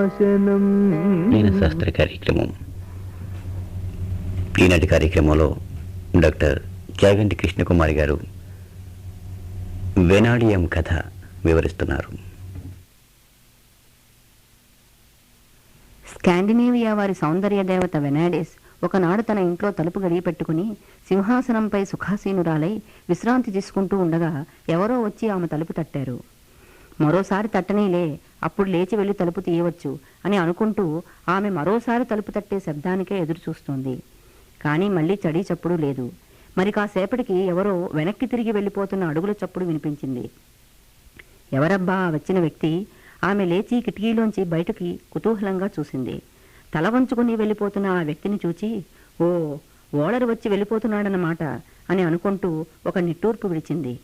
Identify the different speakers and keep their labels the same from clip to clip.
Speaker 1: నాశనం.
Speaker 2: నేను శాస్త్ర కార్యక్రమం. ఈనాటి కార్యక్రమంలో డాక్టర్ చాగంటి కృష్ణకుమారి గారు వెనాడియం కథ వివరిస్తున్నారు.
Speaker 3: స్కాండినేవియా వారి సౌందర్య దేవత వెనాడిస్ ఒకనాడు తన ఇంట్లో తలుపు గడియ పెట్టుకుని సింహాసనంపై సుఖాసీనురాలై విశ్రాంతి తీసుకుంటూ ఉండగా ఎవరో వచ్చి ఆమె తలుపు తట్టారు. మరోసారి తట్టనీలే, అప్పుడు లేచి వెళ్ళి తలుపు తీయవచ్చు అని అనుకుంటూ ఆమె మరోసారి తలుపు తట్టే శబ్దానికే ఎదురు చూస్తోంది. కానీ మళ్ళీ చడీ చప్పుడు లేదు. మరి కాసేపటికి ఎవరో వెనక్కి తిరిగి వెళ్ళిపోతున్న అడుగుల చప్పుడు వినిపించింది. ఎవరబ్బా వచ్చిన వ్యక్తి? ఆమె లేచి కిటికీలోంచి బయటకి కుతూహలంగా చూసింది. తల వంచుకుని వెళ్ళిపోతున్న ఆ వ్యక్తిని చూచి, ఓ, ఓడరు వచ్చి వెళ్ళిపోతున్నాడన్నమాట అని అనుకుంటూ ఒక నిట్టూర్పు విడిచింది.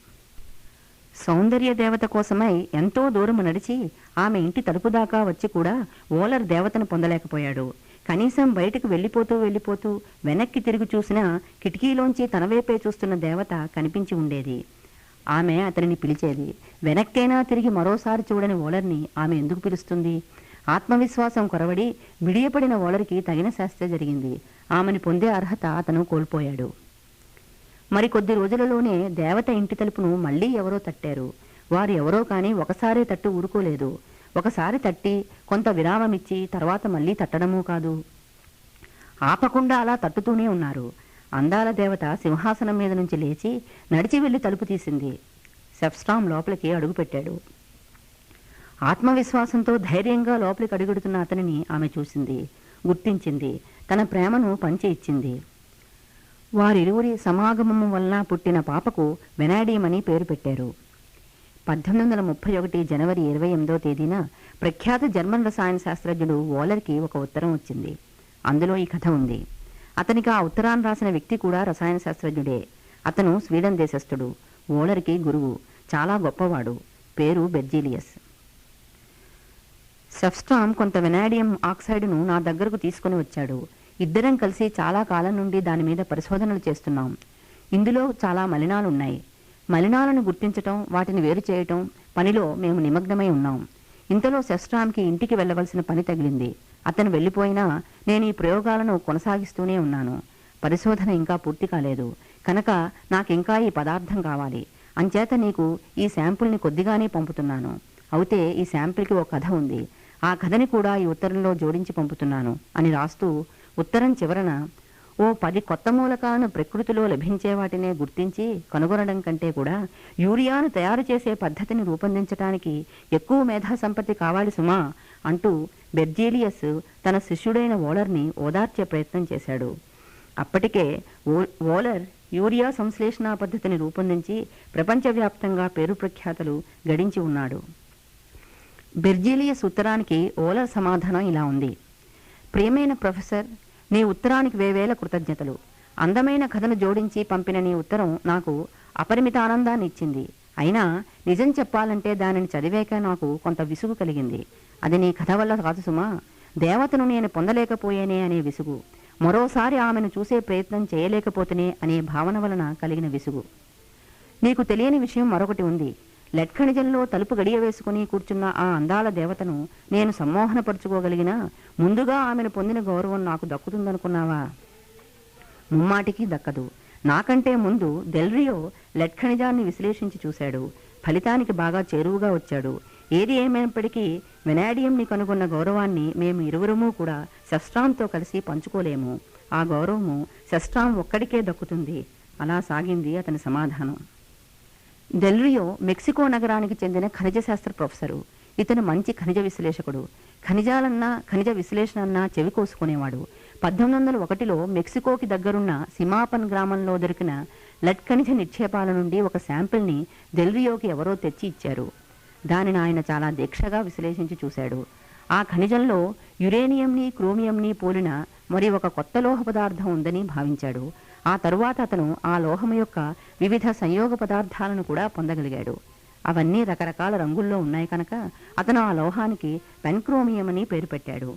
Speaker 3: సౌందర్య దేవత కోసమై ఎంతో దూరము నడిచి ఆమె ఇంటి తలుపు దాకా వచ్చి కూడా ఓలర్ దేవతను పొందలేకపోయాడు. కనీసం బయటకు వెళ్ళిపోతూ వెనక్కి తిరిగి చూసినా కిటికీలోంచి తనవైపే చూస్తున్న దేవత కనిపించి ఉండేది. ఆమె అతనిని పిలిచేది. వెనక్కైనా తిరిగి మరోసారి చూడని ఓలర్ని ఆమె ఎందుకు పిలుస్తుంది? ఆత్మవిశ్వాసం కొరవడి బిడియపడిన ఓలర్కి తగిన శాస్త్ర జరిగింది. ఆమెను పొందే అర్హత అతను కోల్పోయాడు. మరికొద్ది రోజులలోనే దేవత ఇంటి తలుపును మళ్లీ ఎవరో తట్టారు. వారు ఎవరో కానీ ఒకసారే తట్టు ఊరుకోలేదు. ఒకసారి తట్టి కొంత విరామమిచ్చి తర్వాత మళ్లీ తట్టడమూ కాదు, ఆపకుండా అలా తట్టుతూనే ఉన్నారు. అందాల దేవత సింహాసనం మీద నుంచి లేచి నడిచి వెళ్లి తలుపు తీసింది. సెఫ్స్ట్రామ్ లోపలికి అడుగుపెట్టాడు. ఆత్మవిశ్వాసంతో ధైర్యంగా లోపలికి అడుగుడుతున్న అతనిని ఆమె చూసింది, గుర్తించింది, తన ప్రేమను పంచి ఇచ్చింది. వారిరువురి సమాగమము వలన పుట్టిన పాపకు వెనాడియం అని పేరు పెట్టారు. 1831 జనవరి 28వ తేదీన ప్రఖ్యాత జర్మన్ రసాయన శాస్త్రజ్ఞుడు వోలర్కి ఒక ఉత్తరం వచ్చింది. అందులో ఈ కథ ఉంది. అతనికి ఆ ఉత్తరాన్ని రాసిన వ్యక్తి కూడా రసాయన శాస్త్రజ్ఞుడే. అతను స్వీడన్ దేశస్థుడు, వోలర్కి గురువు, చాలా గొప్పవాడు. పేరు బెర్జీలియస్. సెఫ్స్ట్రామ్ కొంత వెనాడియం ఆక్సైడ్ను నా దగ్గరకు తీసుకుని వచ్చాడు. ఇద్దరం కలిసి చాలా కాలం నుండి దాని మీద పరిశోధనలు చేస్తున్నాం. ఇందులో చాలా మలినాలున్నాయి. మలినాలను గుర్తించటం, వాటిని వేరు చేయటం పనిలో మేము నిమగ్నమై ఉన్నాం. ఇంతలో సెఫ్స్ట్రామ్కి ఇంటికి వెళ్ళవలసిన పని తగిలింది. అతను వెళ్ళిపోయినా నేను ఈ ప్రయోగాలను కొనసాగిస్తూనే ఉన్నాను. పరిశోధన ఇంకా పూర్తి కాలేదు కనుక నాకింకా ఈ పదార్థం కావాలి. అంచేత నీకు ఈ శాంపుల్ని కొద్దిగానే పంపుతున్నాను. అయితే ఈ శాంపిల్కి ఓ కథ ఉంది. ఆ కథని కూడా ఈ ఉత్తరంలో జోడించి పంపుతున్నాను అని రాస్తూ ఉత్తరం చివరన, ఓ 10 కొత్త మూలకాలను ప్రకృతిలో లభించే వాటినే గుర్తించి కనుగొనడం కంటే కూడా యూరియాను తయారు చేసే పద్ధతిని రూపొందించడానికి ఎక్కువ మేధా సంపత్తి కావాలి సుమా అంటూ బెర్జీలియస్ తన శిష్యుడైన వోలర్ని ఓదార్చే ప్రయత్నం చేశాడు. అప్పటికే వోలర్ యూరియా సంశ్లేషణ పద్ధతిని రూపొందించి ప్రపంచవ్యాప్తంగా పేరు ప్రఖ్యాతలు గడించి ఉన్నాడు. బెర్జీలియస్ ఉత్తరానికి వోలర్ సమాధానం ఇలా ఉంది. ప్రియమైన ప్రొఫెసర్, నీ ఉత్తరానికి వేవేల కృతజ్ఞతలు. అందమైన కథను జోడించి పంపిన నీ ఉత్తరం నాకు అపరిమిత ఆనందాన్ని ఇచ్చింది. అయినా నిజం చెప్పాలంటే దానిని చదివాక నాకు కొంత విసుగు కలిగింది. అది నీ కథ వల్ల కాదు సుమా, దేవతను నేను పొందలేకపోయేనే అనే విసుగు, మరోసారి ఆమెను చూసే ప్రయత్నం చేయలేకపోతేనే అనే భావన వలన కలిగిన విసుగు. నీకు తెలియని విషయం మరొకటి ఉంది. లెడ్ ఖనిజంలో తలుపు గడియ వేసుకుని కూర్చున్న ఆ అందాల దేవతను నేను సమ్మోహనపరుచుకోగలిగినా ముందుగా ఆమెను పొందిన గౌరవం నాకు దక్కుతుందనుకున్నావా? ముమ్మాటికి దక్కదు. నాకంటే ముందు డెల్రియో లెడ్ ఖనిజాన్ని విశ్లేషించి చూశాడు. ఫలితానికి బాగా చేరువుగా వచ్చాడు. ఏది ఏమైనప్పటికీ వెనాడియంని కనుగొన్న గౌరవాన్ని మేము ఇరువురము కూడా సెఫ్స్ట్రామ్తో కలిసి పంచుకోలేము. ఆ గౌరవము సెఫ్స్ట్రామ్ ఒక్కడికే దక్కుతుంది. అలా సాగింది అతని సమాధానం. డెల్రియో మెక్సికో నగరానికి చెందిన ఖనిజ శాస్త్ర ప్రొఫెసరు. ఇతను మంచి ఖనిజ విశ్లేషకుడు. ఖనిజాలన్నా ఖనిజ విశ్లేషణ అన్నా చెవి కోసుకునేవాడు. 1801లో మెక్సికోకి దగ్గరున్న సిమాపన్ గ్రామంలో దొరికిన లెడ్ ఖనిజ నిక్షేపాల నుండి ఒక శాంపిల్ని డెల్రియోకి ఎవరో తెచ్చి ఇచ్చారు. దానిని ఆయన చాలా దీక్షగా విశ్లేషించి చూశాడు. ఆ ఖనిజంలో యురేనియంని క్రోమియంని పోలిన మరి ఒక కొత్త లోహ పదార్థం ఉందని భావించాడు. ఆ తరువాత అతను ఆ లోహం యొక్క వివిధ సంయోగ పదార్థాలను కూడా పొందగలిగాడు. అవన్నీ రకరకాల రంగుల్లో ఉన్నాయి కనుక అతను ఆ లోహానికి పెన్క్రోమియం అని పేరు పెట్టాడు.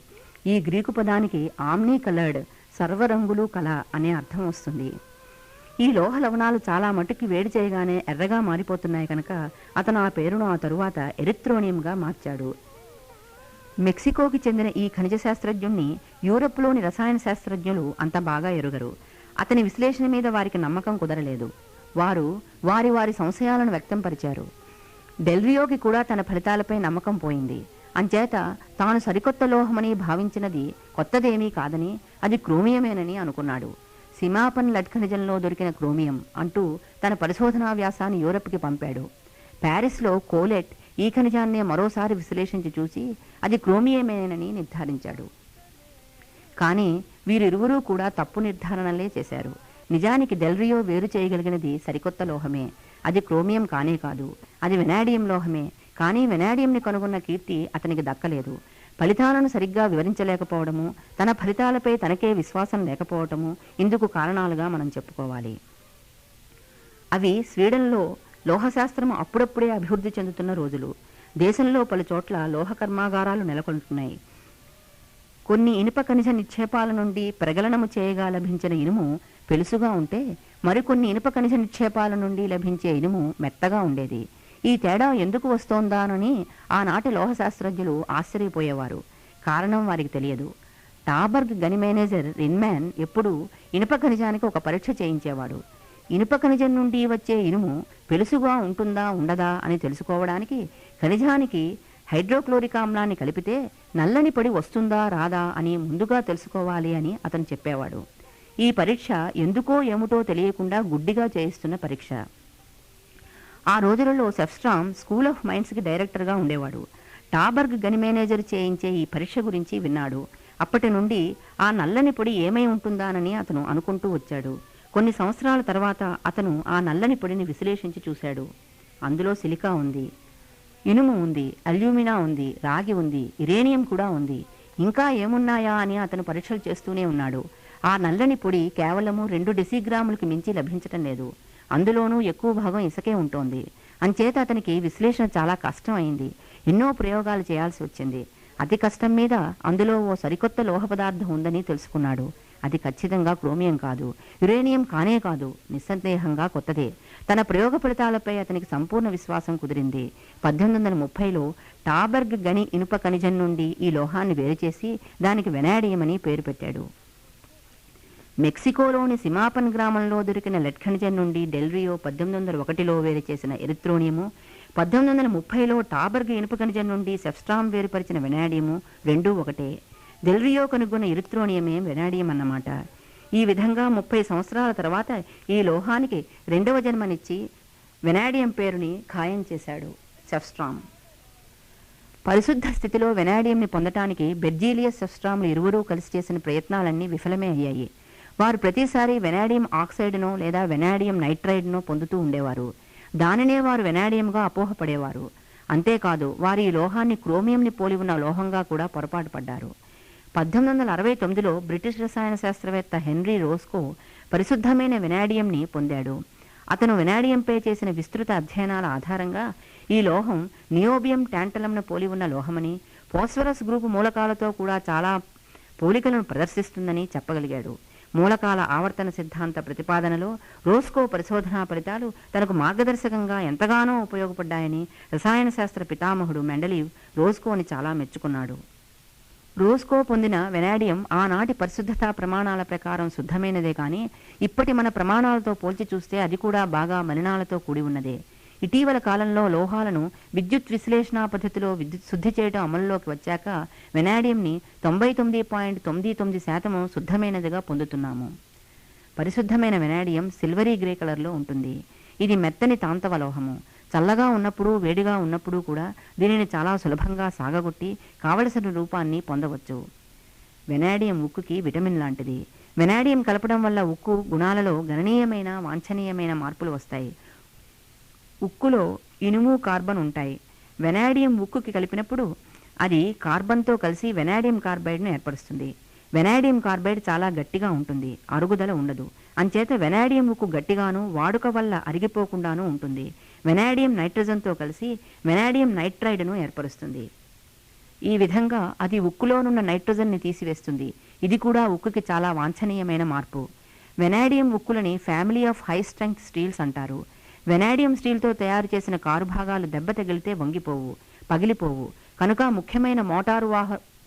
Speaker 3: ఈ గ్రీకు పదానికి ఆమ్నీ కలర్డ్, సర్వరంగులు కళ అనే అర్థం వస్తుంది. ఈ లోహ లవణాలు చాలా మటుకి వేడి చేయగానే ఎర్రగా మారిపోతున్నాయి కనుక అతను ఆ పేరును ఆ తరువాత ఎరిత్రోనియంగా మార్చాడు. మెక్సికోకి చెందిన ఈ ఖనిజ శాస్త్రజ్ఞుణ్ణి యూరప్లోని రసాయన శాస్త్రజ్ఞులు అంత బాగా ఎరుగరు. అతని విశ్లేషణ మీద వారికి నమ్మకం కుదరలేదు. వారు వారి వారి సంశయాలను వ్యక్తంపరిచారు. డెల్రియోకి కూడా తన ఫలితాలపై నమ్మకం పోయింది. అంచేత తాను సరికొత్త లోహమని భావించినది కొత్తదేమీ కాదని, అది క్రోమియమేనని అనుకున్నాడు. సిమాపన్ లడ్ ఖనిజంలో దొరికిన క్రోమియం అంటూ తన పరిశోధనా వ్యాసాన్ని యూరప్కి పంపాడు. ప్యారిస్లో కోలెట్ ఈ ఖనిజాన్నే మరోసారి విశ్లేషించి చూసి అది క్రోమియమేనని నిర్ధారించాడు. కానీ వీరిరువురూ కూడా తప్పు నిర్ధారణలే చేశారు. నిజానికి డెల్రియో వేరు చేయగలిగినది సరికొత్త లోహమే. అది క్రోమియం కానే కాదు, అది వెనాడియం లోహమే. కానీ వెనాడియంని కనుగొన్న కీర్తి అతనికి దక్కలేదు. ఫలితాలను సరిగ్గా వివరించలేకపోవడము, తన ఫలితాలపై తనకే విశ్వాసం లేకపోవటము ఇందుకు కారణాలుగా మనం చెప్పుకోవాలి. అవి స్వీడన్లో లోహశాస్త్రం అప్పుడప్పుడే అభివృద్ధి చెందుతున్న రోజులు. దేశంలో పలు చోట్ల లోహ కర్మాగారాలు నెలకొంటున్నాయి. కొన్ని ఇనుప ఖనిజ నిక్షేపాల నుండి ప్రగలనము చేయగా లభించిన ఇనుము పెలుసుగా ఉంటే, మరికొన్ని ఇనుప ఖనిజ నిక్షేపాల నుండి లభించే ఇనుము మెత్తగా ఉండేది. ఈ తేడా ఎందుకు వస్తోందానని ఆనాటి లోహశాస్త్రజ్ఞులు ఆశ్చర్యపోయేవారు. కారణం వారికి తెలియదు. టాబర్గ్ గని మేనేజర్ రిన్మ్యాన్ ఎప్పుడూ ఇనుప ఖనిజానికి ఒక పరీక్ష చేయించేవాడు. ఇనుప ఖనిజం నుండి వచ్చే ఇనుము పెలుసుగా ఉంటుందా ఉండదా అని తెలుసుకోవడానికి ఖనిజానికి హైడ్రోక్లోరిక్ ఆమ్లాన్ని కలిపితే నల్లని పొడి వస్తుందా రాదా అని ముందుగా తెలుసుకోవాలి అని అతను చెప్పేవాడు. ఈ పరీక్ష ఎందుకో ఏమిటో తెలియకుండా గుడ్డిగా చేయిస్తున్న పరీక్ష. ఆ రోజులలో సెఫ్స్ట్రామ్ స్కూల్ ఆఫ్ మైన్స్కి డైరెక్టర్గా ఉండేవాడు. టాబర్గ్ గని మేనేజర్ చేయించే ఈ పరీక్ష గురించి విన్నాడు. అప్పటి నుండి ఆ నల్లని పొడి ఏమై ఉంటుందానని అతను అనుకుంటూ వచ్చాడు. కొన్ని సంవత్సరాల తర్వాత అతను ఆ నల్లని పొడిని విశ్లేషించి చూశాడు. అందులో సిలికా ఉంది, ఇనుము ఉంది, అల్యూమినా ఉంది, రాగి ఉంది, యురేనియం కూడా ఉంది. ఇంకా ఏమున్నాయా అని అతను పరీక్షలు చేస్తూనే ఉన్నాడు. ఆ నల్లని పొడి కేవలము 2 డెసిగ్రాములకి మించి లభించటం లేదు. అందులోనూ ఎక్కువ భాగం ఇసుకే ఉంటోంది. అంచేత అతనికి విశ్లేషణ చాలా కష్టం అయింది. ఎన్నో ప్రయోగాలు చేయాల్సి వచ్చింది. అతి కష్టం మీద అందులో ఓ సరికొత్త లోహ పదార్థం ఉందని తెలుసుకున్నాడు. అది ఖచ్చితంగా క్రోమియం కాదు, యురేనియం కానే కాదు, నిస్సందేహంగా కొత్తదే. తన ప్రయోగ ఫలితాలపై అతనికి సంపూర్ణ విశ్వాసం కుదిరింది. 1830లో టాబర్గ్ గని ఇనుప ఖనిజం నుండి ఈ లోహాన్ని వేరు చేసి దానికి వెనాడియం అని పేరు పెట్టాడు. మెక్సికోలోని సిమాపన్ గ్రామంలో దొరికిన లెడ్ ఖనిజం నుండి డెల్రియో 1801లో వేరు చేసిన ఎరిత్రోనియము, 1830లో టాబర్గ్ ఇనుప ఖనిజం నుండి సెఫ్స్ట్రామ్ వేరుపరిచిన వెనాడియము రెండూ ఒకటే. డెల్రియో కనుగొన్న ఎరిత్రోనియమే వెనాడియం అన్నమాట. ఈ విధంగా 30 సంవత్సరాల తర్వాత ఈ లోహానికి 2వ జన్మనిచ్చి వెనాడియం పేరుని ఖాయం చేశాడు సెఫ్స్ట్రామ్. పరిశుద్ధ స్థితిలో వెనాడియంని పొందటానికి బెర్జీలియస్ సెఫ్స్ట్రామ్లు ఇరువురూ కలిసి చేసిన ప్రయత్నాలన్నీ విఫలమే అయ్యాయి. వారు ప్రతిసారి వెనాడియం ఆక్సైడ్నో లేదా వెనాడియం నైట్రైడ్నో పొందుతూ ఉండేవారు. దానినే వారు వెనాడియంగా అపోహపడేవారు. అంతేకాదు వారు ఈ లోహాన్ని క్రోమియంని పోలి ఉన్న లోహంగా కూడా పొరపాటు పడ్డారు. 1869లో బ్రిటిష్ రసాయన శాస్త్రవేత్త హెన్రీ రోస్కో పరిశుద్ధమైన వెనాడియంని పొందాడు. అతను వెనాడియంపై చేసిన విస్తృత అధ్యయనాల ఆధారంగా ఈ లోహం నియోబియం టాంటలంను పోలి ఉన్న లోహమని, ఫాస్ఫరస్ గ్రూపు మూలకాలతో కూడా చాలా పోలికలను ప్రదర్శిస్తుందని చెప్పగలిగాడు. మూలకాల ఆవర్తన సిద్ధాంత ప్రతిపాదనలో రోస్కో పరిశోధనా ఫలితాలు తనకు మార్గదర్శకంగా ఎంతగానో ఉపయోగపడ్డాయని రసాయన శాస్త్ర పితామహుడు మెండలీవ్ రోస్కోని చాలా మెచ్చుకున్నాడు. రోస్కో పొందిన వెనాడియం ఆనాటి పరిశుద్ధతా ప్రమాణాల ప్రకారం శుద్ధమైనదే కానీ ఇప్పటి మన ప్రమాణాలతో పోల్చి చూస్తే అది కూడా బాగా మలినాలతో కూడి ఉన్నదే. ఇటీవల కాలంలో లోహాలను విద్యుత్ విశ్లేషణ పద్ధతిలో శుద్ధి చేయడం అమలులోకి వచ్చాక వెనాడియంని 99.99% శుద్ధమైనదిగా పొందుతున్నాము. పరిశుద్ధమైన వెనాడియం సిల్వరీ గ్రే కలర్లో ఉంటుంది. ఇది మెత్తని తాంతవ లోహము. చల్లగా ఉన్నప్పుడు వేడిగా ఉన్నప్పుడు కూడా దీనిని చాలా సులభంగా సాగగొట్టి కావలసిన రూపాన్ని పొందవచ్చు. వెనాడియం ఉక్కుకి విటమిన్ లాంటిది. వెనాడియం కలపడం వల్ల ఉక్కు గుణాలలో గణనీయమైన వాంఛనీయమైన మార్పులు వస్తాయి. ఉక్కులో ఇనుము కార్బన్ ఉంటాయి. వెనాడియం ఉక్కుకి కలిపినప్పుడు అది కార్బన్తో కలిసి వెనాడియం కార్బైడ్ను ఏర్పరుస్తుంది. వెనాడియం కార్బైడ్ చాలా గట్టిగా ఉంటుంది, అరుగుదల ఉండదు. అంచేత వెనాడియం ఉక్కు గట్టిగాను వాడుక వల్ల అరిగిపోకుండానూ ఉంటుంది. వెనాడియం నైట్రోజన్తో కలిసి వెనాడియం నైట్రైడ్ను ఏర్పరుస్తుంది. ఈ విధంగా అది ఉక్కులోనున్న నైట్రోజన్ని తీసివేస్తుంది. ఇది కూడా ఉక్కుకి చాలా వాంఛనీయమైన మార్పు. వెనాడియం ఉక్కులని family of high strength steels అంటారు. వెనాడియం స్టీల్తో తయారు చేసిన కారు భాగాలు దెబ్బ తగిలితే వంగిపోవు, పగిలిపోవు. కనుక ముఖ్యమైన మోటారు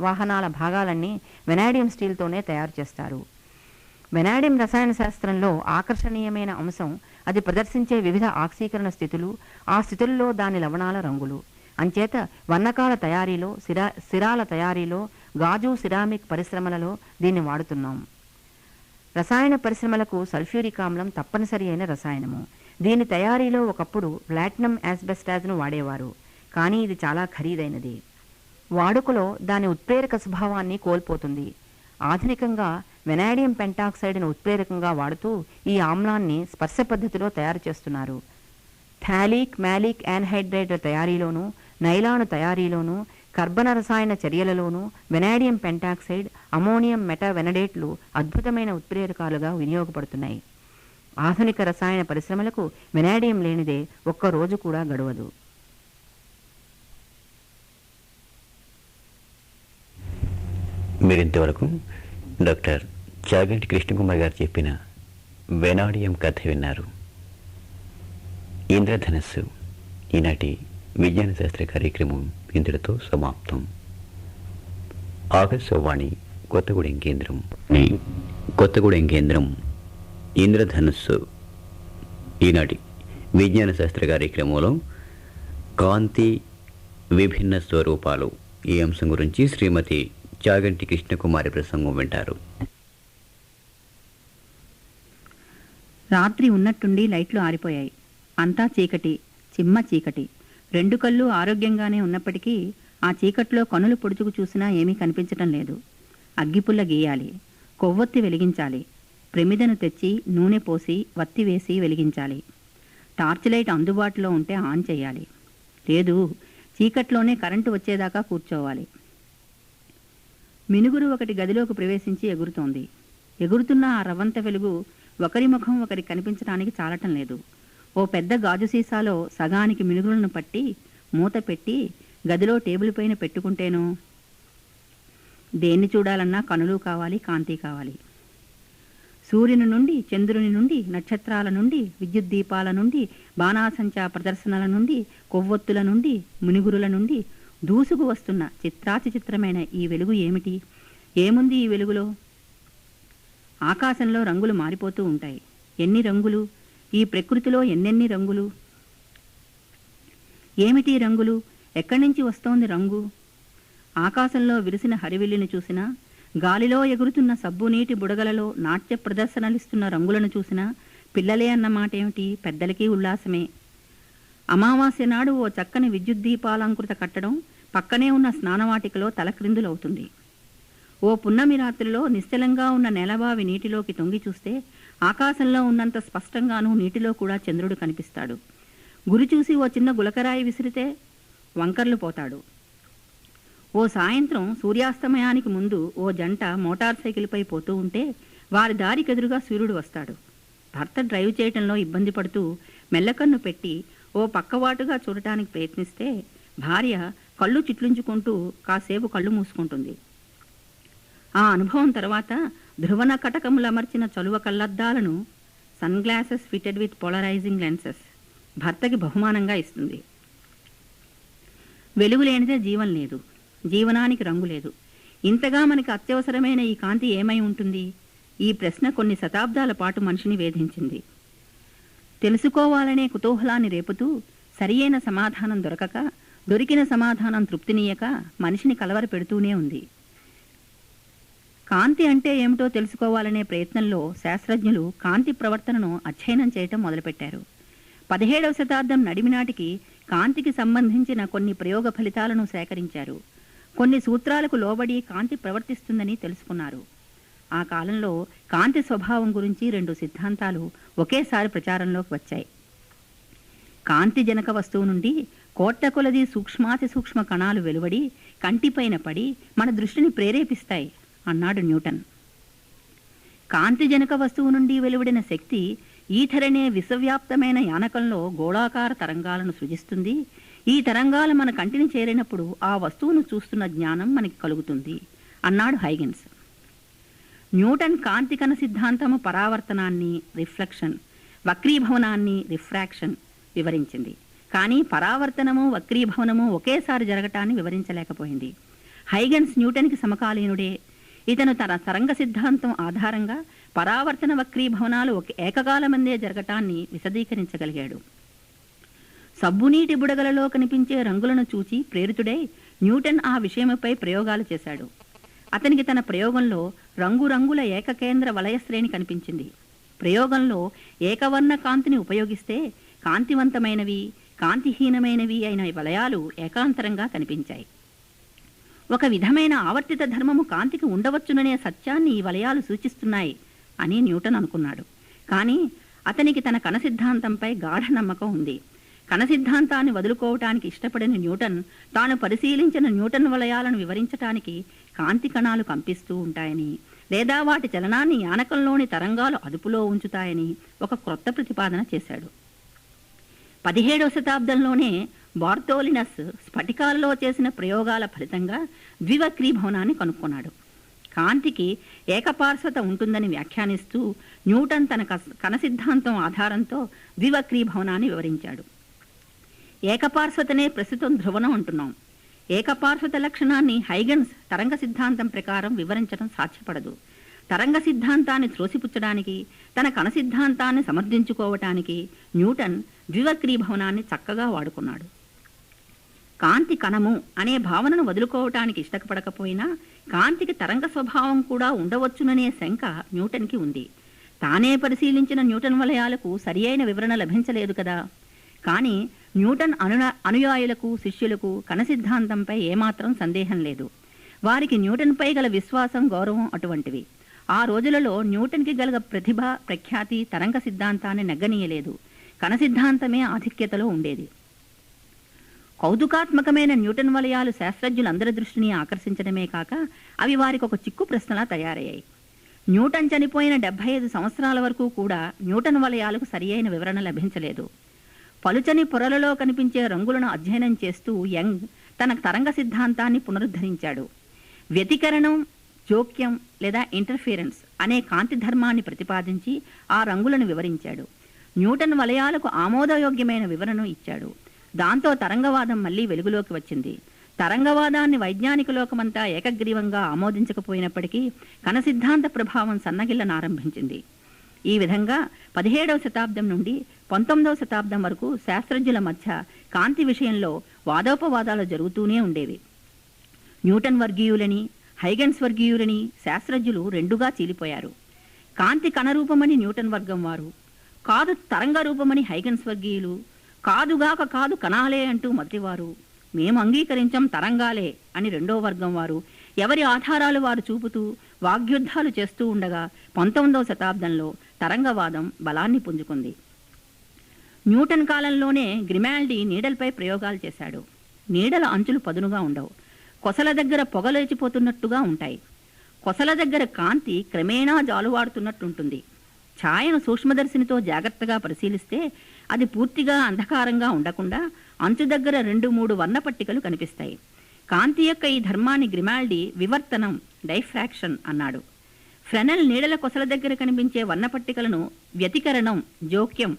Speaker 3: వాహనాల భాగాలన్నీ వెనాడియం స్టీల్తోనే తయారు చేస్తారు. వెనాడియం రసాయన శాస్త్రంలో ఆకర్షణీయమైన అంశం అది ప్రదర్శించే వివిధ ఆక్సీకరణ స్థితులు, ఆ స్థితుల్లో దాని లవణాల రంగులు. అంచేత వర్ణకాల తయారీలో, సిరాల తయారీలో, గాజు సిరామిక్ పరిశ్రమలలో దీన్ని వాడుతున్నాం. రసాయన పరిశ్రమలకు సల్ఫ్యూరిక్ ఆమ్లం తప్పనిసరి అయిన రసాయనము. దీని తయారీలో ఒకప్పుడు ప్లాటినం యాస్బెస్టాజ్ను వాడేవారు, కానీ ఇది చాలా ఖరీదైనది. వాడుకలో దాని ఉత్ప్రేరక స్వభావాన్ని కోల్పోతుంది. ఆధునికంగా వెనాడియం పెంటాక్సైడ్ను ఉత్ప్రేరకంగా వాడుతూ ఈ ఆమ్లాన్ని స్పర్శ పద్ధతిలో తయారు చేస్తున్నారు. థాలిక్ మ్యాలిక్ యాన్హైడ్రైడ్ తయారీలోనూ, నైలాను తయారీలోనూ, కర్బన రసాయన చర్యలలోనూ వెనాడియం పెంటాక్సైడ్, అమోనియం మెటావెనడేట్లు అద్భుతమైన ఉత్ప్రేరకాలుగా వినియోగపడుతున్నాయి. ఆధునిక రసాయన పరిశ్రమలకు వెనాడియం లేనిదే ఒక్క రోజు కూడా గడవదు.
Speaker 2: మీరింతవరకు డాక్టర్ చాగంటి కృష్ణకుమార్ గారు చెప్పిన వెనాడియం కథ విన్నారు. ఇంద్రధనస్సు ఈనాటి విజ్ఞాన శాస్త్ర కార్యక్రమం ఇంతటితో సమాప్తం. ఆకాశవాణి కొత్తగూడెం కేంద్రం ఇంద్రధనస్సు ఈనాటి విజ్ఞాన శాస్త్ర కార్యక్రమంలో కాంతి విభిన్న స్వరూపాలు ఈ అంశం గురించి శ్రీమతి చాగంటి కృష్ణకుమారి ప్రసంగం వింటారు.
Speaker 1: రాత్రి ఉన్నట్టుండి లైట్లు ఆరిపోయాయి. అంతా చీకటి, చిమ్మ చీకటి. రెండు కళ్ళు ఆరోగ్యంగానే ఉన్నప్పటికీ ఆ చీకట్లో కనులు పొడుచుకు చూసినా ఏమీ కనిపించటం లేదు. అగ్గిపుల్ల గీయాలి, కొవ్వొత్తి వెలిగించాలి, ప్రమిదను తెచ్చి నూనె పోసి వత్తి వేసి వెలిగించాలి. టార్చ్ లైట్ అందుబాటులో ఉంటే ఆన్ చేయాలి. లేదు, చీకట్లోనే కరెంటు వచ్చేదాకా కూర్చోవాలి. మినుగురు ఒకటి గదిలోకి ప్రవేశించి ఎగురుతోంది. ఎగురుతున్న ఆ రవ్వంత వెలుగు ఒకరి ముఖం ఒకరి కనిపించడానికి చాలటం లేదు. ఓ పెద్ద గాజు సీసాలో సగానికి మినుగులను పట్టి మూత పెట్టి గదిలో టేబుల్ పైన పెట్టుకుంటేనో దేన్ని చూడాలన్నా కనులు కావాలి, కాంతి కావాలి. సూర్యుని నుండి, చంద్రుని నుండి, నక్షత్రాల నుండి, విద్యుత్ దీపాల నుండి, బాణాసంచా ప్రదర్శనల నుండి, కొవ్వొత్తుల నుండి, మినుగురుల నుండి దూసుకు వస్తున్న చిత్రాతిచిత్రమైన ఈ వెలుగు ఏమిటి? ఏముంది ఈ వెలుగులో? ఆకాశంలో రంగులు మారిపోతూ ఉంటాయి. ఎన్ని రంగులు! ఈ ప్రకృతిలో ఎన్నెన్ని రంగులు! ఏమిటి రంగులు? ఎక్కడి నుంచి వస్తోంది రంగు? ఆకాశంలో విరిసిన హరివిల్లిని చూసినా, గాలిలో ఎగురుతున్న సబ్బునీటి బుడగలలో నాట్య ప్రదర్శనలిస్తున్న రంగులను చూసినా పిల్లలే అన్నమాట ఏమిటి, పెద్దలకి ఉల్లాసమే. అమావాస్య నాడు ఓ చక్కని విద్యుత్ దీపాలంకృత కట్టడం పక్కనే ఉన్న స్నానవాటికలో తలక్రిందులవుతుంది. ఓ పున్నమి రాత్రిలో నిశ్చలంగా ఉన్న నెలబావి నీటిలోకి తొంగి చూస్తే ఆకాశంలో ఉన్నంత స్పష్టంగానూ నీటిలో కూడా చంద్రుడు కనిపిస్తాడు. గురి చూసి ఓ చిన్న గులకరాయి విసిరితే వంకర్లు పోతాడు. ఓ సాయంత్రం సూర్యాస్తమయానికి ముందు ఓ జంట మోటార్ సైకిల్పై పోతూ ఉంటే వారి దారికెదురుగా సూర్యుడు వస్తాడు. భర్త డ్రైవ్ చేయటంలో ఇబ్బంది పడుతూ మెల్లకన్ను పెట్టి ఓ పక్కవాటుగా చూడటానికి ప్రయత్నిస్తే భార్య కళ్ళు చిట్లించుకుంటూ కాసేపు కళ్ళు మూసుకుంటుంది. ఆ అనుభవం తర్వాత ధ్రువణ కటకములమర్చిన చలువ కళ్ళద్దాలను, sunglasses fitted with polarising lenses భర్తకి బహుమానంగా ఇస్తుంది. వెలుగు లేనిదే జీవం లేదు, జీవనానికి రంగు లేదు. ఇంతగా మనకి అత్యవసరమైన ఈ కాంతి ఏమై ఉంటుంది? ఈ ప్రశ్న కొన్ని శతాబ్దాల పాటు మనిషిని వేధించింది. తెలుసుకోవాలనే కుతూహలాన్ని రేపుతూ సరియైన సమాధానం దొరకక, దొరికిన సమాధానం తృప్తినీయక మనిషిని కలవర పెడుతూనే ఉంది. కాంతి అంటే ఏమిటో తెలుసుకోవాలనే ప్రయత్నంలో శాస్త్రజ్ఞులు కాంతి ప్రవర్తనను అధ్యయనం చేయటం మొదలుపెట్టారు. 17వ శతాబ్దం నడిమినాటికి కాంతికి సంబంధించిన కొన్ని ప్రయోగ ఫలితాలను సేకరించారు. కొన్ని సూత్రాలకు లోబడి కాంతి ప్రవర్తిస్తుందని తెలుసుకున్నారు. ఆ కాలంలో కాంతి స్వభావం గురించి 2 సిద్ధాంతాలు ఒకేసారి ప్రచారంలోకి వచ్చాయి. కాంతి జనక వస్తువు నుండి కోట్ల కొలది సూక్ష్మాతి సూక్ష్మ కణాలు వెలువడి కంటిపైన పడి మన దృష్టిని ప్రేరేపిస్తాయి అన్నాడు న్యూటన్. కాంతి జనక వస్తువు నుండి వెలువడిన శక్తి ఈథరనే విశ్వవ్యాప్తమైన యానకంలో గోళాకార తరంగాలను సృజిస్తుంది. ఈ తరంగాలు మన కంటిని చేరినప్పుడు ఆ వస్తువును చూస్తున్న జ్ఞానం మనకి కలుగుతుంది అన్నాడు హైగెన్స్. న్యూటన్ కాంతి కణ సిద్ధాంతము పరావర్తనాన్ని రిఫ్లెక్షన్, వక్రీభవనాన్ని రిఫ్రాక్షన్ వివరించింది. కానీ పరావర్తనము వక్రీభవనము ఒకేసారి జరగటాన్ని వివరించలేకపోయింది. హైగెన్స్ న్యూటన్కి సమకాలీనుడే. ఇతను తన తరంగ సిద్ధాంతం ఆధారంగా పరావర్తన వక్రీభవనాలు ఏకకాలమందే జరగటాన్ని విశదీకరించగలిగాడు. సబ్బునీటి బుడగలలో కనిపించే రంగులను చూచి ప్రేరితుడై న్యూటన్ ఆ విషయమపై ప్రయోగాలు చేశాడు. అతనికి తన ప్రయోగంలో రంగురంగుల ఏకకేంద్ర వలయ శ్రేణి కనిపించింది. ప్రయోగంలో ఏకవర్ణ కాంతిని ఉపయోగిస్తే కాంతివంతమైనవి, కాంతిహీనమైనవి అయిన వలయాలు ఏకాంతరంగా కనిపించాయి. ఒక విధమైన ఆవర్తిత ధర్మము కాంతికి ఉండవచ్చుననే సత్యాన్ని ఈ వలయాలు సూచిస్తున్నాయి అని న్యూటన్ అనుకున్నాడు. కానీ అతనికి తన కణ సిద్ధాంతంపై గాఢ నమ్మకం ఉంది. కణ సిద్ధాంతాన్ని వదులుకోవటానికి ఇష్టపడిన న్యూటన్ తాను పరిశీలించిన న్యూటన్ వలయాలను వివరించటానికి కాంతి కణాలు కంపిస్తూ ఉంటాయని, లేదా వాటి చలనాన్ని యానకంలోని తరంగాలు అదుపులో ఉంచుతాయని ఒక క్రొత్త ప్రతిపాదన చేశాడు. 17వ శతాబ్దంలోనే బార్తోలినస్ స్ఫటికాలలో చేసిన ప్రయోగాల ఫలితంగా ద్వివక్రీభవనాన్ని కనుక్కున్నాడు. కాంతికి ఏకపార్శ్వత ఉంటుందని వ్యాఖ్యానిస్తూ న్యూటన్ తన కణ సిద్ధాంతం ఆధారంతో ద్వివక్రీభవనాన్ని వివరించాడు. ఏకపార్శ్వతనే ప్రస్తుతం ధ్రువణం అంటున్నాం. ఏకపార్శ్వత లక్షణాన్ని హైగెన్స్ తరంగ సిద్ధాంతం ప్రకారం వివరించడం సాధ్యపడదు. తరంగ సిద్ధాంతాన్ని త్రోసిపుచ్చడానికి, తన కణ సిద్ధాంతాన్ని సమర్థించుకోవటానికి న్యూటన్ ద్వివక్రీభవనాన్ని చక్కగా వాడుకున్నాడు. కాంతి కణము అనే భావనను వదులుకోవటానికి ఇష్టపడకపోయినా కాంతికి తరంగ స్వభావం కూడా ఉండవచ్చుననే శంక న్యూటన్కి ఉంది. తానే పరిశీలించిన న్యూటన్ వలయాలకు సరియైన వివరణ లభించలేదు కదా. కానీ న్యూటన్ అనుయాయులకు, శిష్యులకు కణ సిద్ధాంతంపై ఏమాత్రం సందేహం లేదు. వారికి న్యూటన్పై గల విశ్వాసం, గౌరవం అటువంటివి. ఆ రోజులలో న్యూటన్కి గల ప్రతిభ, ప్రఖ్యాతి తరంగ సిద్ధాంతాన్ని నెగ్గనీయలేదు. కణ సిద్ధాంతమే ఆధిక్యతలో ఉండేది. కౌతుకాత్మకమైన న్యూటన్ వలయాలు శాస్త్రజ్ఞులందరి దృష్టిని ఆకర్షించడమే కాక అవి వారికి ఒక చిక్కు ప్రశ్నలా తయారయ్యాయి. న్యూటన్ చనిపోయిన 75 సంవత్సరాల వరకు కూడా న్యూటన్ వలయాలకు సరియైన వివరణ లభించలేదు. పలుచని పొరలలో కనిపించే రంగులను అధ్యయనం చేస్తూ యంగ్ తన తరంగ సిద్ధాంతాన్ని పునరుద్ధరించాడు. వ్యతికరణం, జోక్యం లేదా ఇంటర్ఫిరెన్స్ అనే కాంతి ధర్మాన్ని ప్రతిపాదించి ఆ రంగులను వివరించాడు. న్యూటన్ వలయాలకు ఆమోదయోగ్యమైన వివరణను ఇచ్చాడు. దాంతో తరంగవాదం మళ్లీ వెలుగులోకి వచ్చింది. తరంగవాదాన్ని వైజ్ఞానిక లోకమంతా ఏకగ్రీవంగా ఆమోదించకపోయినప్పటికీ కణ సిద్ధాంత ప్రభావం సన్నగిల్లనారంభించింది. ఈ విధంగా 17వ శతాబ్దం నుండి 19వ శతాబ్దం వరకు శాస్త్రజ్ఞుల మధ్య కాంతి విషయంలో వాదోపవాదాలు జరుగుతూనే ఉండేవి. న్యూటన్ వర్గీయులని, హైగెన్స్ వర్గీయులని శాస్త్రజ్ఞులు రెండుగా చీలిపోయారు. కాంతి కణరూపమని న్యూటన్ వర్గం వారు, కాదు తరంగ రూపమని హైగెన్స్ వర్గీయులు, కాదుగాక కాదు కణాలే అంటూ మొదటివారు, మేము అంగీకరించం తరంగాలే అని రెండో వర్గం వారు ఎవరి ఆధారాలు వారు చూపుతూ వాగ్యుద్ధాలు చేస్తూ ఉండగా 19వ శతాబ్దంలో తరంగవాదం బలాన్ని పుంజుకుంది. న్యూటన్ కాలంలోనే గ్రిమాల్డి నీడలపై ప్రయోగాలు చేశాడు. నీడల అంచులు పదునుగా ఉండవు, కొసల దగ్గర పొగలేచిపోతున్నట్టుగా ఉంటాయి. కొసల దగ్గర కాంతి క్రమేణా జాలువాడుతున్నట్టుంటుంది. ఛాయను సూక్ష్మదర్శినితో జాగ్రత్తగా పరిశీలిస్తే అది పూర్తిగా అంధకారంగా ఉండకుండా అంచు దగ్గర 2-3 వర్ణపట్టికలు కనిపిస్తాయి. కాంతి యొక్క ఈ ధర్మాన్ని గ్రిమాల్డి వివర్తనం, డైఫ్రాక్షన్ అన్నాడు. ఫ్రెనెల్ నీడల కొసల దగ్గర కనిపించే వర్ణపట్టికలను వ్యతికరణం, జోక్యం,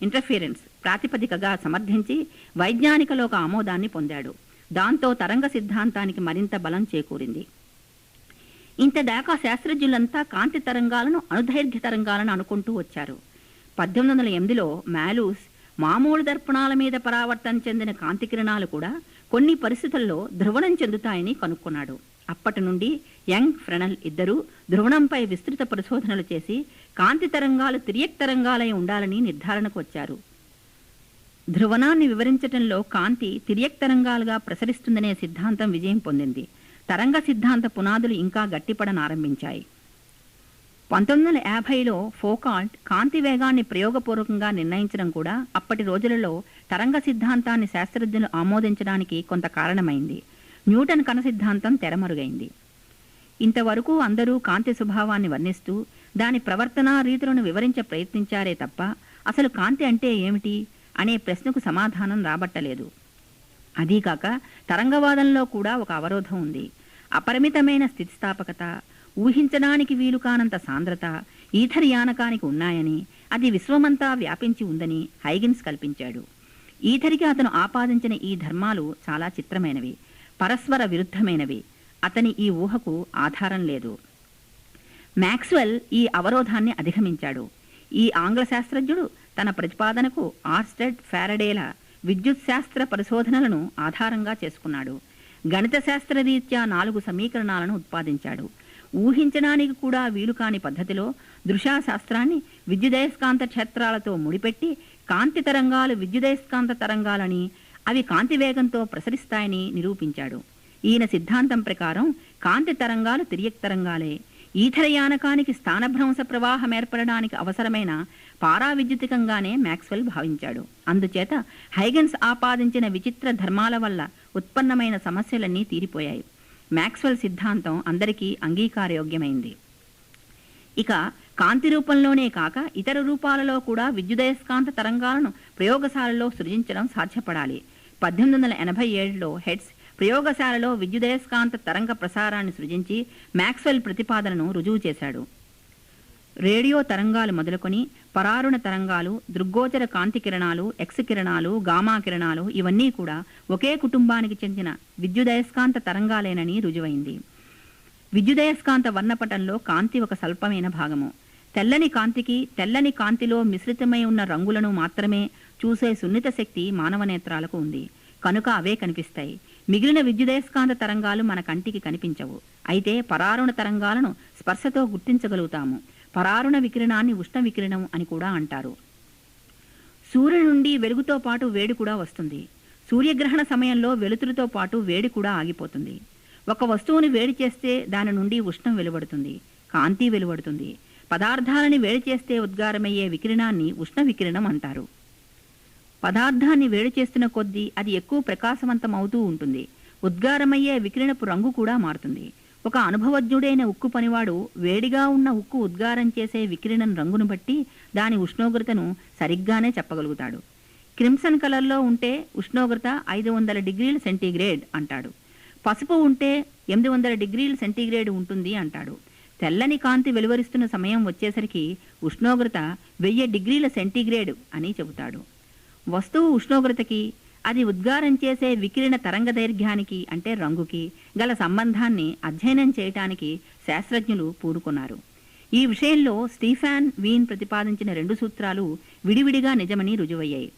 Speaker 1: ఇంటర్ఫిరెన్స్ ప్రాతిపదికగా సమర్థించి వైజ్ఞానిక లోక ఆమోదాన్ని పొందాడు. దాంతో తరంగ సిద్ధాంతానికి మరింత బలం చేకూరింది. ఇంతదాకా శాస్త్రజ్ఞులంతా కాంతి తరంగాలను అణుదైర్ఘ్య తరంగాలను అనుకుంటూ వచ్చారు. 1808లో మాలూస్ మామూలు దర్పణాల మీద పరావర్తన చెందిన కాంతి కిరణాలు కూడా కొన్ని పరిస్థితుల్లో ధ్రువణం చెందుతాయని కనుక్కున్నాడు. అప్పటి నుండి యంగ్, ఫ్రెనెల్ ఇద్దరూ ధ్రువణంపై విస్తృత పరిశోధనలు చేసి కాంతి తరంగాలు తిరియక్ తరంగాలై ఉండాలని నిర్ధారణకు వచ్చారు. ధ్రువణాన్ని వివరించటంలో కాంతి తిరియక్ తరంగాలుగా ప్రసరిస్తుందనే సిద్ధాంతం విజయం పొందింది. తరంగ సిద్ధాంత పునాదులు ఇంకా గట్టిపడనారంభించాయి. 1950లో ఫోకాల్ట్ కాంతి వేగాన్ని ప్రయోగపూర్వకంగా నిర్ణయించడం కూడా అప్పటి రోజులలో తరంగ సిద్ధాంతాన్ని శాస్త్రజ్ఞులు ఆమోదించడానికి కొంత కారణమైంది. న్యూటన్ కణ సిద్ధాంతం తెరమరుగైంది. ఇంతవరకు అందరూ కాంతి స్వభావాన్ని వర్ణిస్తూ దాని ప్రవర్తనా రీతులను వివరించ ప్రయత్నించారే తప్ప అసలు కాంతి అంటే ఏమిటి అనే ప్రశ్నకు సమాధానం రాబట్టలేదు. అదీకాక తరంగవాదంలో కూడా ఒక అవరోధం ఉంది. అపరిమితమైన స్థితిస్థాపకత, ఊహించడానికి వీలు కానంత సాంద్రత ఈథర్ యానకానికి ఉన్నాయని, అది విశ్వమంతా వ్యాపించి ఉందని హైగెన్స్ కల్పించాడు. ఈథరికి అతను ఆపాదించిన ఈ ధర్మాలు చాలా చిత్రమైనవి, పరస్పర విరుద్ధమైనవి. అతని ఈ ఊహకు ఆధారం లేదు. మ్యాక్స్వెల్ ఈ అవరోధాన్ని అధిగమించాడు. ఈ ఆంగ్ల శాస్త్రజ్ఞుడు తన ప్రతిపాదనకు ఆర్స్టెడ్, ఫారడేల విద్యుత్ శాస్త్ర పరిశోధనలను ఆధారంగా చేసుకున్నాడు. గణిత శాస్త్రరీత్యా 4 సమీకరణాలను ఉత్పాదించాడు. ఊహించడానికి కూడా వీలుకాని పద్ధతిలో దృశ్యశాస్త్రాన్ని విద్యుదయస్కాంత క్షేత్రాలతో ముడిపెట్టి కాంతి తరంగాలు విద్యుదయస్కాంత తరంగాలని, అవి కాంతి వేగంతో ప్రసరిస్తాయని నిరూపించాడు. ఈయన సిద్ధాంతం ప్రకారం కాంతి తరంగాలు తిరియక్ తరంగాలే. ఈథరయానకానికి స్థానభ్రంశ ప్రవాహం ఏర్పడడానికి అవసరమైన పారావిద్యుతికంగానే మ్యాక్స్వెల్ భావించాడు. అందుచేత హైగెన్స్ ఆపాదించిన విచిత్ర ధర్మాల వల్ల ఉత్పన్నమైన సమస్యలన్నీ తీరిపోయాయి. మ్యాక్స్వెల్ సిద్ధాంతం అందరికీ అంగీకారయోగ్యమైంది. ఇక కాంతి రూపంలోనే కాక ఇతర రూపాలలో కూడా విద్యుదయస్కాంత తరంగాలను ప్రయోగశాలలో సృజించడం సాధ్యపడాలి. 1887లో హెడ్స్ ప్రయోగశాలలో విద్యుదయస్కాంత తరంగ ప్రసారాన్ని సృజించి మ్యాక్స్వెల్ ప్రతిపాదనను రుజువు చేశాడు. రేడియో తరంగాలు మొదలుకొని పరారుణ తరంగాలు, దృగ్గోచర కాంతి కిరణాలు, ఎక్స్ కిరణాలు, గామా కిరణాలు ఇవన్నీ కూడా ఒకే కుటుంబానికి చెందిన విద్యుదయస్కాంత తరంగాలేనని రుజువైంది. విద్యుదయస్కాంత వర్ణపటంలో కాంతి ఒక స్వల్పమైన భాగము. తెల్లని కాంతికి తెల్లని కాంతిలో మిశ్రితమై ఉన్న రంగులను మాత్రమే చూసే సున్నిత శక్తి మానవ నేత్రాలకు ఉంది. కనుక అవే కనిపిస్తాయి. మిగిలిన విద్యుదయస్కాంత తరంగాలు మన కంటికి కనిపించవు. అయితే పరారుణ తరంగాలను స్పర్శతో గుర్తించగలుగుతాము. పరారుణ వికిరణాన్ని ఉష్ణ వికిరణం అని కూడా అంటారు. సూర్యుడి నుండి వెలుగుతో పాటు వేడి కూడా వస్తుంది. సూర్యగ్రహణ సమయంలో వెలుతురుతో పాటు వేడి కూడా ఆగిపోతుంది. ఒక వస్తువుని వేడి చేస్తే దాని నుండి ఉష్ణం వెలువడుతుంది, కాంతి వెలువడుతుంది. పదార్థాలని వేడి చేస్తే ఉద్గారమయ్యే వికిరణాన్ని ఉష్ణ వికిరణం అంటారు. పదార్థాన్ని వేడి చేస్తున్న కొద్దీ అది ఎక్కువ ప్రకాశవంతం అవుతూ ఉంటుంది. ఉద్గారమయ్యే వికిరణపు రంగు కూడా మారుతుంది. ఒక అనుభవజ్ఞుడైన ఉక్కు పనివాడు వేడిగా ఉన్న ఉక్కు ఉద్గారం చేసే వికిరణం రంగును బట్టి దాని ఉష్ణోగ్రతను సరిగ్గానే చెప్పగలుగుతాడు. క్రిమ్సన్ కలర్లో ఉంటే ఉష్ణోగ్రత 500 డిగ్రీల సెంటీగ్రేడ్ అంటాడు. పసుపు ఉంటే 800 డిగ్రీల సెంటీగ్రేడ్ ఉంటుంది అంటాడు. తెల్లని కాంతి వెలువరిస్తున్న సమయం వచ్చేసరికి ఉష్ణోగ్రత 1000 డిగ్రీల సెంటీగ్రేడ్ అని చెబుతాడు. వస్తువు ఉష్ణోగ్రతకి అది ఉద్గారం చేసే వికిరణ తరంగ దైర్ఘ్యానికి అంటే రంగుకి గల సంబంధాన్ని అధ్యయనం చేయటానికి శాస్త్రజ్ఞులు పూనుకున్నారు. ఈ విషయంలో స్టీఫాన్ వీన్ ప్రతిపాదించిన 2 సూత్రాలు విడివిడిగా నిజమని రుజువయ్యాయి.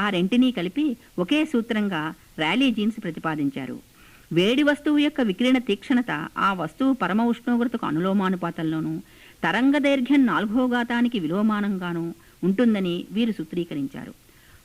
Speaker 1: ఆ రెంటినీ కలిపి ఒకే సూత్రంగా ర్యాలీ జీన్స్ ప్రతిపాదించారు. వేడి వస్తువు యొక్క వికిరణ తీక్షణత ఆ వస్తువు పరమ ఉష్ణోగ్రతకు అనులోమానుపాతంలోనూ తరంగ దైర్ఘ్యం 4వ ఘాతానికి విలోమానంగానూ ఉంటుందని వీరు సూత్రీకరించారు.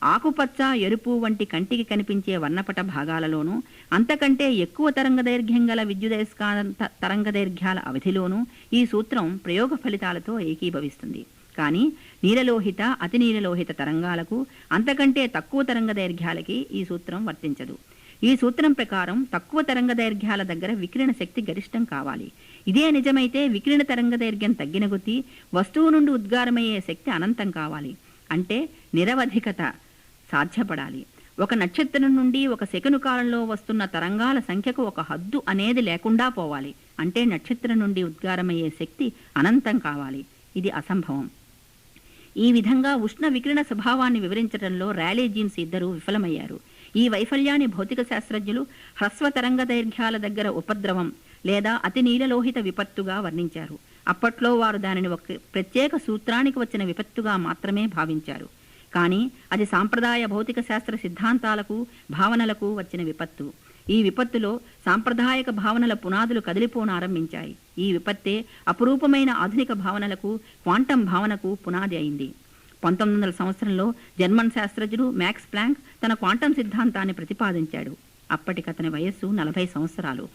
Speaker 1: ఆకుపచ్చ, ఎరుపు వంటి కంటికి కనిపించే వర్ణపట భాగాలలోనూ అంతకంటే ఎక్కువ తరంగ దైర్ఘ్యం గల విద్యుదయస్కాంత తరంగ దైర్ఘ్యాల అవధిలోనూ ఈ సూత్రం ప్రయోగ ఫలితాలతో ఏకీభవిస్తుంది. కానీ నీలలోహిత, అతి నీలలోహిత తరంగాలకు అంతకంటే తక్కువ తరంగ దైర్ఘ్యాలకి ఈ సూత్రం వర్తించదు. ఈ సూత్రం ప్రకారం తక్కువ తరంగ దైర్ఘ్యాల దగ్గర వికిరణ శక్తి గరిష్టం కావాలి. ఇదే నిజమైతే వికిరణ తరంగ దైర్ఘ్యం తగ్గిన కొద్దీ వస్తువు నుండి ఉద్గారమయ్యే శక్తి అనంతం కావాలి. అంటే నిరవధికత సాధ్యపడాలి. ఒక నక్షత్రం నుండి ఒక సెకను కాలంలో వస్తున్న తరంగాల సంఖ్యకు ఒక హద్దు అనేది లేకుండా పోవాలి. అంటే నక్షత్రం నుండి ఉద్గారమయ్యే శక్తి అనంతం కావాలి. ఇది అసంభవం. ఈ విధంగా ఉష్ణ వికిరణ స్వభావాన్ని వివరించడంలో ర్యాలీ జీన్స్ ఇద్దరు విఫలమయ్యారు. ఈ వైఫల్యాన్ని భౌతిక శాస్త్రజ్ఞులు హ్రస్వ తరంగ దైర్ఘ్యాల దగ్గర ఉపద్రవం లేదా అతి నీలలోహిత విపత్తుగా వర్ణించారు. అప్పట్లో వారు దానిని ఒక ప్రత్యేక సూత్రానికి వచ్చిన విపత్తుగా మాత్రమే భావించారు. కానీ అది సాంప్రదాయ భౌతిక శాస్త్ర సిద్ధాంతాలకు, భావనలకు వచ్చిన విపత్తు. ఈ విపత్తులో సాంప్రదాయక భావనల పునాదులు కదిలిపోనారంభించాయి. ఈ విపత్తే అపురూపమైన ఆధునిక భావనలకు, క్వాంటం భావనకు పునాది అయింది. 1900 సంవత్సరంలో జర్మన్ శాస్త్రజ్ఞుడు మ్యాక్స్ ప్లాంక్ తన క్వాంటం సిద్ధాంతాన్ని ప్రతిపాదించాడు. అప్పటికతని వయస్సు 40 సంవత్సరాలు.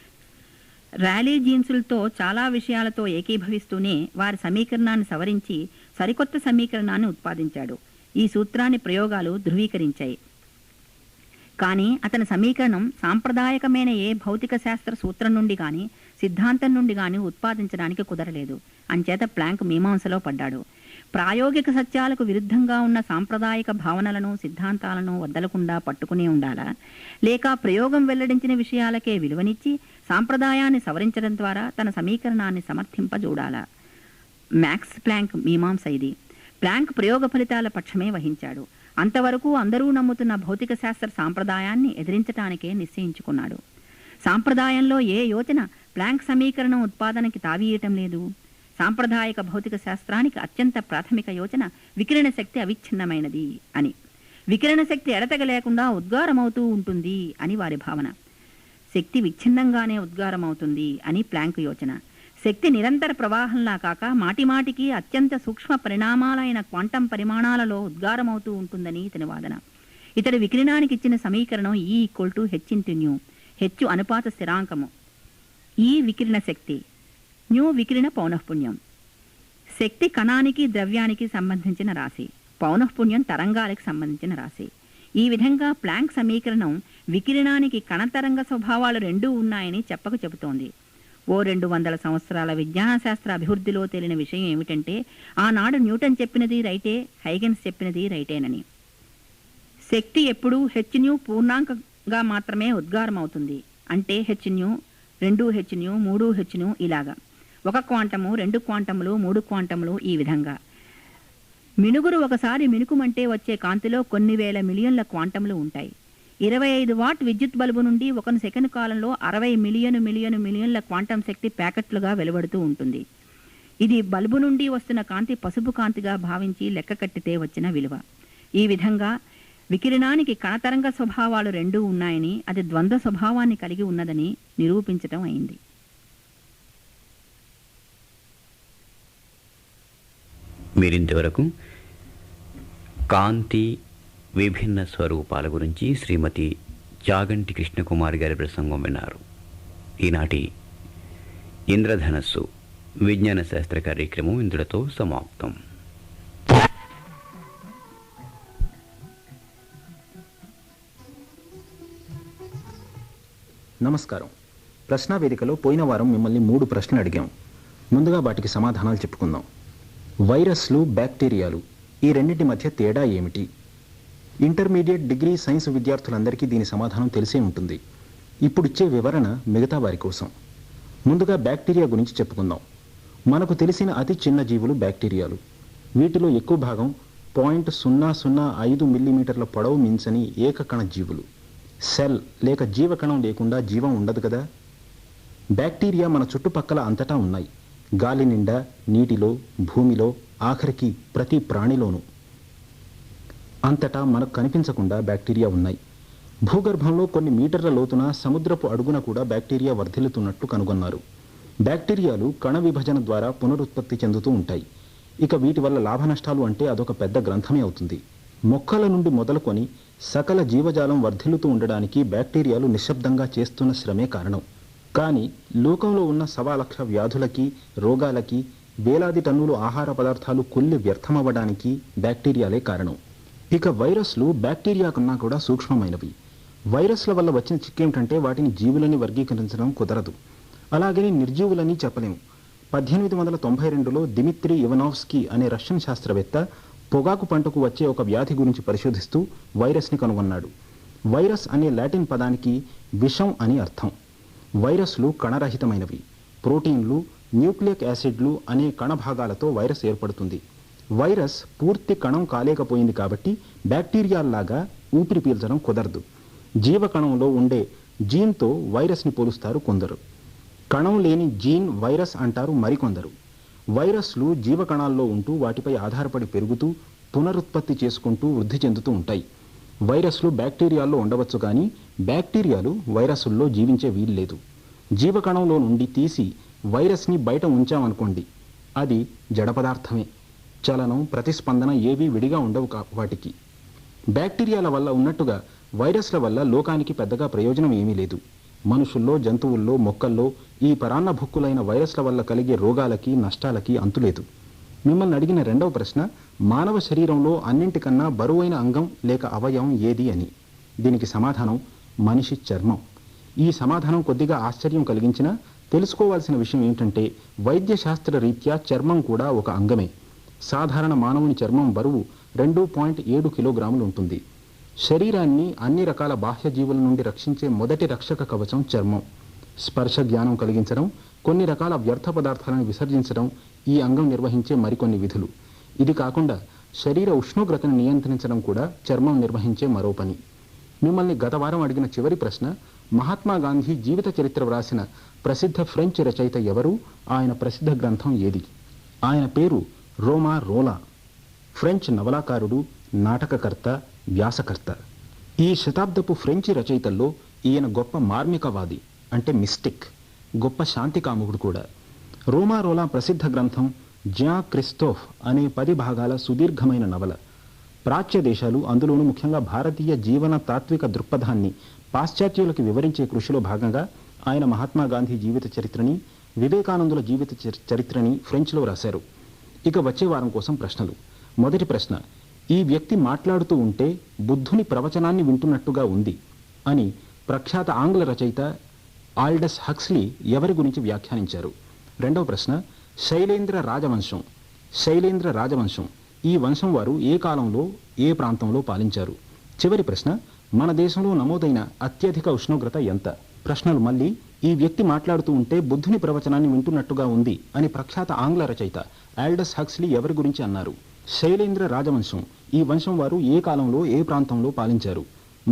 Speaker 1: ర్యాలీ జీన్సులతో చాలా విషయాలతో ఏకీభవిస్తూనే వారి సమీకరణాన్ని సవరించి సరికొత్త సమీకరణాన్ని ఉత్పాదించాడు. ఈ సూత్రాన్ని ప్రయోగాలు ధృవీకరించాయి. కానీ అతని సమీకరణం సాంప్రదాయకమైన ఏ భౌతిక శాస్త్ర సూత్రం నుండి కానీ సిద్ధాంతం నుండి కానీ ఉత్పాదించడానికి కుదరలేదు. అంచేత ప్లాంక్ మీమాంసలో పడ్డాడు. ప్రాయోగిక సత్యాలకు విరుద్ధంగా ఉన్న సాంప్రదాయక భావనలను, సిద్ధాంతాలను వదలకుండా పట్టుకునే ఉండాలా, లేక ప్రయోగం వెల్లడించిన విషయాలకే విలువనిచ్చి సాంప్రదాయాన్ని సవరించడం ద్వారా తన సమీకరణాన్ని సమర్థింపజూడాలా? మ్యాక్స్ ప్లాంక్ మీమాంస ఇది. ప్లాంక్ ప్రయోగ ఫలితాల పక్షమే వహించాడు. అంతవరకు అందరూ నమ్ముతున్న భౌతిక శాస్త్ర సాంప్రదాయాన్ని ఎదిరించటానికే నిశ్చయించుకున్నాడు. సాంప్రదాయంలో ఏ యోచన ప్లాంక్ సమీకరణం ఉత్పాదనకి తావీయటం లేదు. సాంప్రదాయక భౌతిక శాస్త్రానికి అత్యంత ప్రాథమిక యోచన వికిరణ శక్తి అవిచ్ఛిన్నమైనది అని. వికిరణ శక్తి ఎడతెగ లేకుండా ఉద్గారమవుతూ ఉంటుంది అని వారి భావన. శక్తి విచ్ఛిన్నంగానే ఉద్గారమవుతుంది అని ప్లాంక్ యోచన. శక్తి నిరంతర ప్రవాహంలా కాక మాటిమాటికి అత్యంత సూక్ష్మ పరిణామాలైన క్వాంటం పరిమాణాలలో ఉద్గారమవుతూ ఉంటుందని ఇతని వాదన. ఇతడి వికిరణానికి ఇచ్చిన సమీకరణం E=h/ν. హెచ్చు అనుపాత స్థిరాంకము, ఈ వికిరణ శక్తి, న్యూ వికిరణ పౌనఃపుణ్యం. శక్తి కణానికి ద్రవ్యానికి సంబంధించిన రాశి, పౌనఃపుణ్యం తరంగాలకు సంబంధించిన రాశి. ఈ విధంగా ప్లాంక్ సమీకరణం వికిరణానికి కణతరంగ స్వభావాలు రెండూ ఉన్నాయని చెప్పక చెబుతోంది. 200 సంవత్సరాల విజ్ఞాన శాస్త్ర అభివృద్ధిలో తేలిన విషయం ఏమిటంటే, ఆనాడు న్యూటన్ చెప్పినది రైటే, హైగెన్స్ చెప్పినది రైటేనని. శక్తి ఎప్పుడూ hν పూర్ణాంకంగా మాత్రమే ఉద్గారం అవుతుంది. అంటే hν, 2hν, 3hν ఇలాగా. 1 క్వాంటము, 2 క్వాంటములు, 3 క్వాంటములు ఈ విధంగా. మినుగురు ఒకసారి మినుకుమంటే వచ్చే కాంతిలో కొన్ని వేల మిలియన్ల క్వాంటములు ఉంటాయి. 25 వాట్ విద్యుత్ బల్బు నుండి 1 సెకండ్ కాలంలో 60 మిలియన్ల క్వాంటం శక్తి ప్యాకెట్లుగా వెలువడుతూ ఉంటుంది. ఇది బల్బు నుండి వస్తున్న కాంతి పసుపు కాంతిగా భావించి లెక్క కట్టితే వచ్చిన విలువ. ఈ విధంగా వికిరణానికి కణతరంగ స్వభావాలు రెండూ ఉన్నాయని, అది ద్వంద్వ స్వభావాన్ని కలిగి ఉన్నదని నిరూపించటం అయింది.
Speaker 2: మీరింతవరకు కాంతి విభిన్న స్వరూపాల గురించి శ్రీమతి చాగంటి కృష్ణకుమారి గారి ప్రసంగం విన్నారు. ఈనాటి ఇంద్రధనస్సు విజ్ఞాన శాస్త్ర కార్యక్రమం ఇందులతో సమాప్తం.
Speaker 4: నమస్కారం. ప్రశ్నావేదికలో పోయిన వారం మిమ్మల్ని 3 ప్రశ్నలు అడిగాం. ముందుగా వాటికి సమాధానాలు చెప్పుకుందాం. వైరస్లు, బ్యాక్టీరియాలు ఈ రెండింటి మధ్య తేడా ఏమిటి? ఇంటర్మీడియట్, డిగ్రీ సైన్స్ విద్యార్థులందరికీ దీని సమాధానం తెలిసే ఉంటుంది. ఇప్పుడిచ్చే వివరణ మిగతా వారి కోసం. ముందుగా బ్యాక్టీరియా గురించి చెప్పుకుందాం. మనకు తెలిసిన అతి చిన్న జీవులు బ్యాక్టీరియాలు. వీటిలో ఎక్కువ భాగం 0.005 మిల్లీమీటర్ల పొడవు మించని ఏకకణ జీవులు. సెల్ లేక జీవకణం లేకుండా జీవం ఉండదు కదా. బ్యాక్టీరియా మన చుట్టుపక్కల అంతటా ఉన్నాయి. గాలి నిండా, నీటిలో, భూమిలో, ఆఖరికి ప్రతి ప్రాణిలోనూ. అంతటా మనకు కనిపించకుండా బ్యాక్టీరియా ఉన్నాయి. భూగర్భంలో కొన్ని మీటర్ల లోతున, సముద్రపు అడుగున కూడా బ్యాక్టీరియా వర్ధిల్లుతున్నట్లు కనుగొన్నారు. బ్యాక్టీరియాలు కణ విభజన ద్వారా పునరుత్పత్తి చెందుతూ ఉంటాయి. ఇక వీటి వల్ల లాభ నష్టాలు అంటే అదొక పెద్ద గ్రంథమే అవుతుంది. మొక్కల నుండి మొదలుకొని సకల జీవజాలం వర్ధిల్లుతూ ఉండడానికి బ్యాక్టీరియాలు నిశ్శబ్దంగా చేస్తున్న శ్రమే కారణం. కానీ లోకంలో ఉన్న 1,00,000 వ్యాధులకి, రోగాలకి, వేలాది టన్నులు ఆహార పదార్థాలు కుళ్ళి వ్యర్థమవ్వడానికి బ్యాక్టీరియాలే కారణం. ఇక వైరస్లు బ్యాక్టీరియా కన్నా కూడా సూక్ష్మమైనవి. వైరస్ల వల్ల వచ్చిన చిక్కేమిటంటే వాటిని జీవులని వర్గీకరించడం కుదరదు. అలాగని నిర్జీవులని చెప్పలేము. 1892లో దిమిత్రీ ఇవనోవ్స్కీ అనే రష్యన్ శాస్త్రవేత్త పొగాకు పంటకు వచ్చే ఒక వ్యాధి గురించి పరిశోధిస్తూ వైరస్ని కనుగొన్నాడు. వైరస్ అనే లాటిన్ పదానికి విషం అని అర్థం. వైరస్లు కణరహితమైనవి. ప్రోటీన్లు, న్యూక్లియిక్ యాసిడ్లు అనే కణభాగాలతో వైరస్ ఏర్పడుతుంది. వైరస్ పూర్తి కణం కాలేకపోయింది కాబట్టి బ్యాక్టీరియాల్లాగా ఊపిరి పీల్చడం కుదరదు. జీవకణంలో ఉండే జీన్తో వైరస్ని పోలుస్తారు కొందరు. కణం లేని జీన్ వైరస్ అంటారు మరికొందరు. వైరస్లు జీవకణాల్లో ఉంటూ వాటిపై ఆధారపడి పెరుగుతూ, పునరుత్పత్తి చేసుకుంటూ వృద్ధి చెందుతూ ఉంటాయి. వైరస్లు బ్యాక్టీరియాల్లో ఉండవచ్చు, కానీ బ్యాక్టీరియాలు వైరస్ల్లో జీవించే వీల్లేదు. జీవకణంలో నుండి తీసి వైరస్ని బయట ఉంచామనుకోండి, అది జడ పదార్థమే. చలనం, ప్రతిస్పందన ఏవీ విడిగా ఉండవు వాటికి. బ్యాక్టీరియాల వల్ల ఉన్నట్టుగా వైరస్ల వల్ల లోకానికి పెద్దగా ప్రయోజనం ఏమీ లేదు. మనుషుల్లో, జంతువుల్లో, మొక్కల్లో ఈ పరాన్న భుక్కులైన వైరస్ల వల్ల కలిగే రోగాలకి, నష్టాలకి అంతులేదు. మిమ్మల్ని అడిగిన రెండవ ప్రశ్న, మానవ శరీరంలో అన్నింటికన్నా బరువైన అంగం లేక అవయవం ఏది అని. దీనికి సమాధానం మనిషి చర్మం. ఈ సమాధానం కొద్దిగా ఆశ్చర్యం కలిగించినా తెలుసుకోవాల్సిన విషయం ఏమిటంటే, వైద్య శాస్త్ర రీత్యా చర్మం కూడా ఒక అంగమే. సాధారణ మానవుని చర్మం బరువు 2.7 కిలోగ్రాములు ఉంటుంది. శరీరాన్ని అన్ని రకాల బాహ్య జీవుల నుండి రక్షించే మొదటి రక్షక కవచం చర్మం. స్పర్శ జ్ఞానం కలిగించడం, కొన్ని రకాల వ్యర్థ పదార్థాలను విసర్జించడం ఈ అంగం నిర్వహించే మరికొన్ని విధులు. ఇది కాకుండా శరీర ఉష్ణోగ్రతను నియంత్రించడం కూడా చర్మం నిర్వహించే మరో పని. మిమ్మల్ని గత వారం అడిగిన చివరి ప్రశ్న, మహాత్మా గాంధీ జీవిత చరిత్ర వ్రాసిన ప్రసిద్ధ ఫ్రెంచ్ రచయిత ఎవరు, ఆయన ప్రసిద్ధ గ్రంథం ఏది? ఆయన పేరు రోమా రోలా. ఫ్రెంచ్ నవలాకారుడు, నాటకకర్త, వ్యాసకర్త. ఈ శతాబ్దపు ఫ్రెంచ్ రచయితల్లో ఈయన గొప్ప మార్మికవాది, అంటే మిస్టిక్, గొప్ప శాంతి కాముకుడు కూడా. రోమా రోలా ప్రసిద్ధ గ్రంథం జ్యా క్రిస్తోఫ్ అనే 10 భాగాల సుదీర్ఘమైన నవల. ప్రాచ్య దేశాలు, అందులోనూ ముఖ్యంగా భారతీయ జీవన తాత్విక దృక్పథాన్ని పాశ్చాత్యులకు వివరించే కృషిలో భాగంగా ఆయన మహాత్మా గాంధీ జీవిత చరిత్రని, వివేకానందుల జీవిత చరిత్రని ఫ్రెంచ్లో రాశారు. ఇక వచ్చే వారం కోసం ప్రశ్నలు. మొదటి ప్రశ్న, ఈ వ్యక్తి మాట్లాడుతూ ఉంటే బుద్ధుని ప్రవచనాన్ని వింటున్నట్టుగా ఉంది అని ప్రఖ్యాత ఆంగ్ల రచయిత ఆల్డస్ హక్స్లీ ఎవరి గురించి వ్యాఖ్యానించారు? రెండవ ప్రశ్న, శైలేంద్ర రాజవంశం ఈ వంశం వారు ఏ కాలంలో, ఏ ప్రాంతంలో పాలించారు? చివరి ప్రశ్న, మన దేశంలో నమోదైన అత్యధిక ఉష్ణోగ్రత ఎంత? ప్రశ్నలు మళ్ళీ. ఈ వ్యక్తి మాట్లాడుతూ ఉంటే బుద్ధుని ప్రవచనాన్ని వింటున్నట్టుగా ఉంది అని ప్రఖ్యాత ఆంగ్ల రచయిత ఆల్డస్ హక్స్లీ ఎవరి గురించి అన్నారు? శైలేంద్ర రాజవంశం ఈ వంశం వారు ఏ కాలంలో, ఏ ప్రాంతంలో పాలించారు?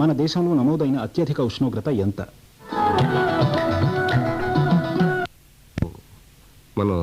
Speaker 4: మన దేశంలో నమోదైన అత్యధిక ఉష్ణోగ్రత ఎంత?
Speaker 5: మనం